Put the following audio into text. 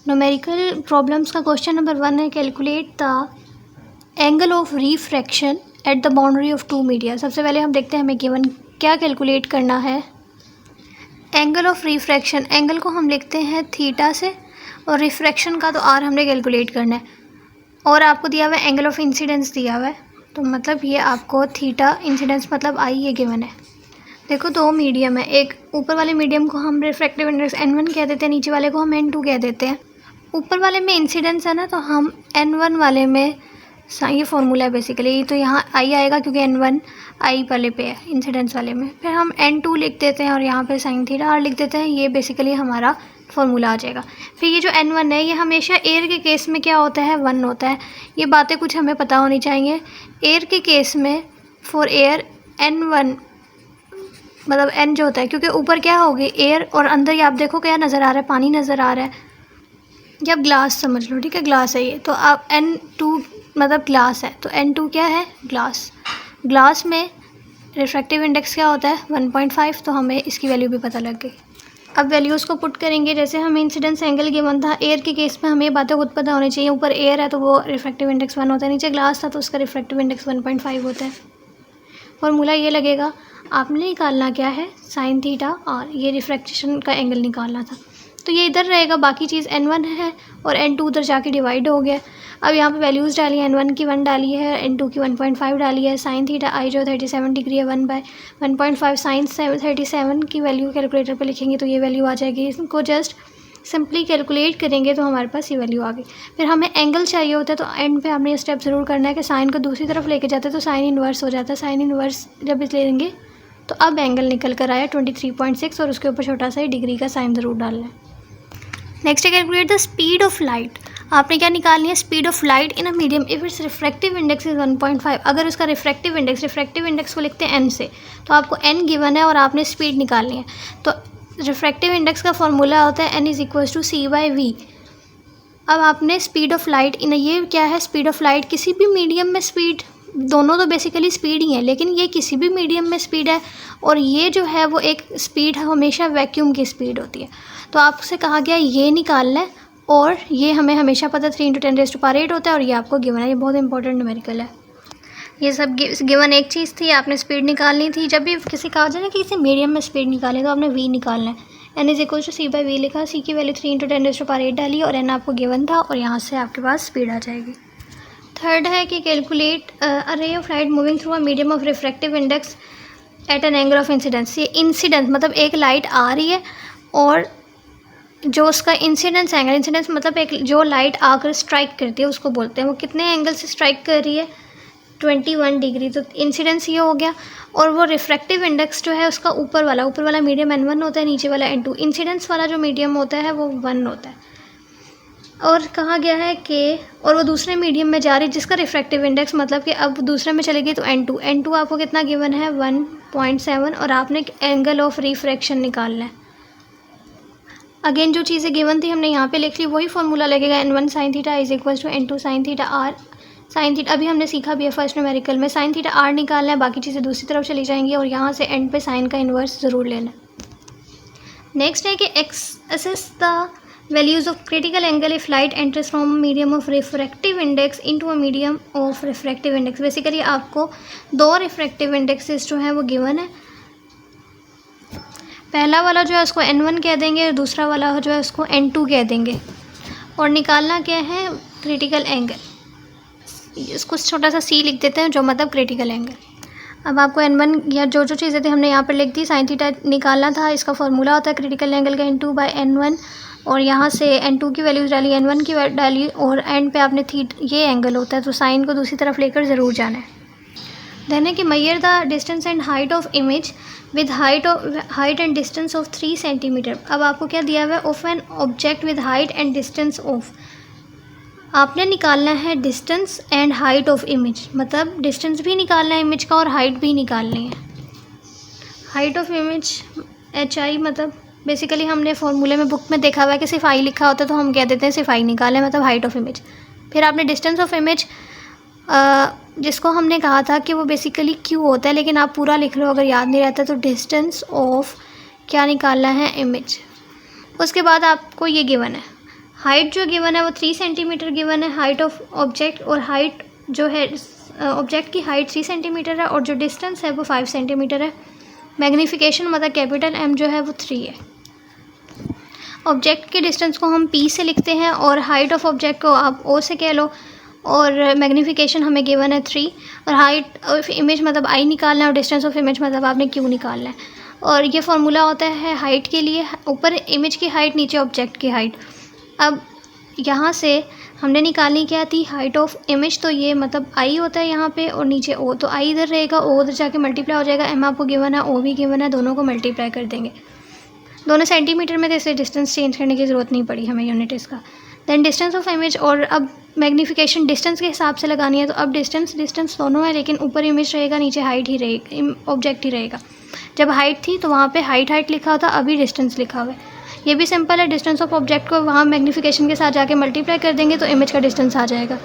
Numerical problems का question number 1 है, calculate the angle of refraction at the boundary of two media. सबसे पहले हम देखते हैं हमें गिवन क्या कैलकुलेट करना है। एंगल ऑफ रिफ्रैक्शन, एंगल को हम लिखते हैं थीटा से और रिफ्रैक्शन का तो आर हमने कैलकुलेट करना है। और आपको दिया हुआ है एंगल ऑफ इंसिडेंस दिया हुआ है, तो मतलब ये आपको थीटा इंसिडेंस मतलब आई ये गिवन है। देखो दो मीडियम है, एक ऊपर वाले मीडियम को हम रिफ्रैक्टिव इंडेक्स n1 कह देते हैं, नीचे वाले को हम n2 कह देते हैं। ऊपर वाले में इंसिडेंस है ना, तो हम n1 वाले में ये फॉर्मूला है बेसिकली, तो यहाँ आई आएगा क्योंकि n1 आई वाले पे है इंसिडेंस वाले में। फिर हम n2 लिख देते हैं और यहाँ पे साइन थीटा आर लिख देते हैं, ये बेसिकली हमारा फॉर्मूला आ जाएगा। फिर ये जो n1 है ये हमेशा एयर के केस में क्या होता है, 1 होता है। ये बातें कुछ हमें पता होनी चाहिए। एयर के केस में फॉर एयर n1 मतलब n जो होता है, क्योंकि ऊपर क्या होगी एयर और अंदर ये आप देखो क्या नज़र आ रहा है, पानी नज़र आ रहा है, या ग्लास समझ लो, ठीक है ग्लास है ये। तो आप n2 मतलब ग्लास है, तो n2 क्या है, ग्लास। ग्लास में रिफ्रैक्टिव इंडेक्स क्या होता है 1.5, तो हमें इसकी वैल्यू भी पता लग गई। अब वैल्यूज़ को पुट करेंगे, जैसे हमें इंसिडेंस एंगल गिवन था, एयर के केस में हमें ये बातें खुद पता होनी चाहिए। ऊपर एयर है तो वो रिफ्रैक्टिव इंडेक्स 1 होता है, नीचे ग्लास था तो उसका रिफ्रैक्टिव इंडेक्स 1.5 होता है। फॉर्मूला ये लगेगा, आपने निकालना क्या है साइन थीटा और ये रिफ्रैक्शन का एंगल निकालना था, तो ये इधर रहेगा। बाकी चीज़ n1 है और n2 उधर जाके डिवाइड हो गया। अब यहाँ पे वैल्यूज़ डाली है, n1 की 1 डाली है, n2 की 1.5 डाली है। साइन थीटा आई जो 37 डिग्री है 1/1.5 साइन 37 की वैल्यू कैलकुलेटर पे लिखेंगे तो ये वैल्यू आ जाएगी। इसको जस्ट सिंपली कैलकुलेट करेंगे तो हमारे पास ये वैल्यू आ गई। फिर हमें एंगल चाहिए होता है, तो एंड पे हमने ये स्टेप ज़रूर करना है कि साइन को दूसरी तरफ लेके जाते हैं तो साइन इन्वर्स हो जाता है। साइन इन्वर्स जब इस लेंगे तो अब एंगल निकल कर आया 23.6 और उसके ऊपर छोटा सा ही डिग्री का साइन ज़रूर डालना है। नेक्स्ट है calculate the speed of light. आपने क्या निकालनी है, speed of light in a medium if it's refractive index is 1.5। अगर उसका रिफ्रैक्टिव इंडेक्स को लिखते हैं n से, तो आपको n गिवन है और आपने स्पीड निकालनी है। तो रिफ्रैक्टिव इंडेक्स का फॉर्मूला होता है n = c/v। अब आपने स्पीड ऑफ लाइट इन, ये क्या है स्पीड ऑफ लाइट, किसी भी मीडियम में स्पीड, दोनों तो बेसिकली स्पीड ही है, लेकिन ये किसी भी मीडियम में स्पीड है और ये जो है वो एक स्पीड हमेशा वैक्यूम की स्पीड होती है। तो आपसे कहा गया ये निकालना है और ये हमें हमेशा पता 3 × 10⁸ होता है और ये आपको गिवन है। ये बहुत इंपॉर्टेंट न्यूमेरिकल है। ये सब गिवन एक चीज़ थी, आपने स्पीड निकालनी थी। जब भी किसी कहा जाए ना कि किसी मीडियम में स्पीड निकालें तो आपने v निकालना है। n = c/v लिखा, c की वैल्यू 3 × 10⁸ डाली और n आपको गिवन था और यहाँ से आपके पास स्पीड आ जाएगी। थर्ड है कि calculate a ray of light moving through a medium of refractive index at an angle of incidence. ये इंसिडेंस मतलब एक लाइट आ रही है और जो उसका इंसिडेंस एंगल, इंसिडेंस मतलब एक जो लाइट आकर स्ट्राइक करती है उसको बोलते हैं, वो कितने एंगल से स्ट्राइक कर रही है 21 डिग्री, तो इंसिडेंस ये हो गया। और वो रिफ्रैक्टिव इंडेक्स जो है उसका ऊपर वाला मीडियम n1 होता है, नीचे वाला n2। इंसिडेंस वाला जो मीडियम होता है वो 1 होता है। और कहा गया है कि और वो दूसरे मीडियम में जा रही है जिसका रिफ्रैक्टिव इंडेक्स मतलब कि अब दूसरे में चलेगी तो n2 आपको कितना गिवन है 1.7 और आपने एंगल ऑफ रिफ्रैक्शन निकालना है। अगेन जो चीज़ें गिवन थी हमने यहाँ पे लिख ली, वही फॉर्मूला लगेगा n1 sin theta = n2 sin theta r। Sine theta अभी हमने सीखा भी है फर्स्ट न्यूमेरिकल में, साइन थीटा r निकालना है, बाकी चीज़ें दूसरी तरफ चली जाएंगी और यहाँ से एंड पे साइन का इन्वर्स ज़रूर लेना है। नेक्स्ट है कि assess the values of critical angle if light enters from medium of refractive index into a medium of refractive index. Basically आपको 2 रिफ्रैक्टिव इंडेक्सेस जो है वो गिवन है। पहला वाला जो है उसको n1 कह देंगे और दूसरा वाला जो है उसको n2 कह देंगे और निकालना क्या है क्रिटिकल एंगल। इसको छोटा सा c लिख देते हैं जो मतलब क्रिटिकल एंगल। अब आपको n1 या जो चीज़ें थी हमने यहाँ पर लिख दी, साइन थीटा निकालना था, इसका फॉर्मूला होता है क्रिटिकल एंगल का n2/n1 और यहाँ से n2 की वैल्यूज़ डाली, n1 की डाली और एंड पे आपने ये एंगल होता है तो साइन को दूसरी तरफ लेकर ज़रूर जाना है। देन है कि measure the distance and height of image with height and distance of 3 centimetre. अब आपको क्या दिया हुआ है, of an object with height and distance of, आपने निकालना है distance and height of image, मतलब डिस्टेंस भी निकालना है इमेज का और हाइट भी निकालनी है। हाइट ऑफ इमेज hi मतलब बेसिकली हमने फॉर्मूले में बुक में देखा हुआ है कि सिर्फ आई लिखा होता है तो हम कह देते हैं सिर्फ आई निकालें मतलब हाइट ऑफ इमेज। फिर आपने डिस्टेंस ऑफ इमेज जिसको हमने कहा था कि वो बेसिकली क्यू होता है, लेकिन आप पूरा लिख लो अगर याद नहीं रहता तो डिस्टेंस ऑफ क्या निकालना है इमेज। उसके बाद आपको ये गिवन है हाइट जो गिवन है वो 3 सेंटीमीटर गिवन है, हाइट ऑफ ऑब्जेक्ट, और हाइट जो है ऑब्जेक्ट की हाइट 3 सेंटीमीटर है और जो डिस्टेंस है वो 5 सेंटीमीटर है। मैग्नीफिकेशन मतलब कैपिटल M जो है वो 3 है। ऑब्जेक्ट के डिस्टेंस को हम P से लिखते हैं और हाइट ऑफ ऑब्जेक्ट को आप O से कह लो, और मैग्नीफिकेशन हमें गिवन है 3, और हाइट ऑफ इमेज मतलब I निकालना है और डिस्टेंस ऑफ इमेज मतलब आपने Q निकालना है। और ये फार्मूला होता है हाइट के लिए, ऊपर इमेज की हाइट, नीचे ऑब्जेक्ट की हाइट। अब यहाँ से हमने निकालनी क्या थी, हाइट ऑफ इमेज, तो ये मतलब I होता है यहाँ पे और नीचे O, तो I इधर रहेगा, O उधर जाके मल्टीप्लाई हो जाएगा, M आपको गिवन है, O भी गिवन है, दोनों को मल्टीप्लाई कर देंगे। दोनों सेंटीमीटर में, तो इससे डिस्टेंस चेंज करने की ज़रूरत नहीं पड़ी हमें यूनिट इसका। देन डिस्टेंस ऑफ इमेज, और अब मैग्नीफिकेशन डिस्टेंस के हिसाब से लगानी है, तो अब डिस्टेंस दोनों है, लेकिन ऊपर इमेज रहेगा, नीचे हाइट ही रहेगा, ऑब्जेक्ट ही रहेगा। जब हाइट थी तो वहाँ पे हाइट लिखा था, अभी डिस्टेंस लिखा हुआ है। ये भी सिंपल है, डिस्टेंस ऑफ ऑब्जेक्ट को वहाँ मैग्नीफिकेशन के साथ जाके मल्टीप्लाई कर देंगे तो इमेज का डिस्टेंस आ जाएगा।